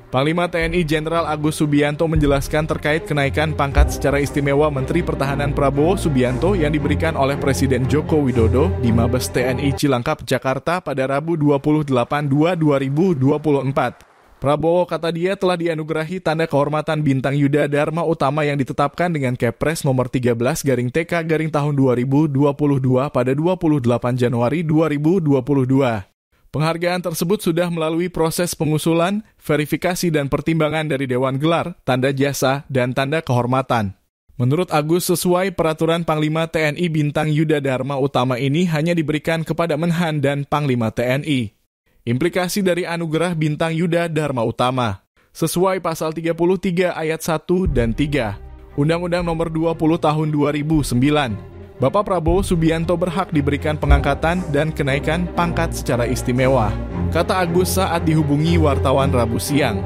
Panglima TNI Jenderal Agus Subianto menjelaskan terkait kenaikan pangkat secara istimewa Menteri Pertahanan Prabowo Subianto yang diberikan oleh Presiden Joko Widodo di Mabes TNI Cilangkap, Jakarta pada Rabu 28/2/2024. Prabowo kata dia telah dianugerahi tanda kehormatan Bintang Yuda Dharma Utama yang ditetapkan dengan Kepres nomor 13/TK tahun 2022 pada 28 Januari 2022. Penghargaan tersebut sudah melalui proses pengusulan, verifikasi dan pertimbangan dari Dewan Gelar, Tanda Jasa, dan Tanda Kehormatan. Menurut Agus, sesuai peraturan Panglima TNI Bintang Yuda Dharma Utama ini hanya diberikan kepada Menhan dan Panglima TNI. Implikasi dari anugerah Bintang Yuda Dharma Utama sesuai pasal 33 ayat 1 dan 3 Undang-Undang Nomor 20 Tahun 2009. Bapak Prabowo Subianto berhak diberikan pengangkatan dan kenaikan pangkat secara istimewa, kata Agus saat dihubungi wartawan Rabu siang.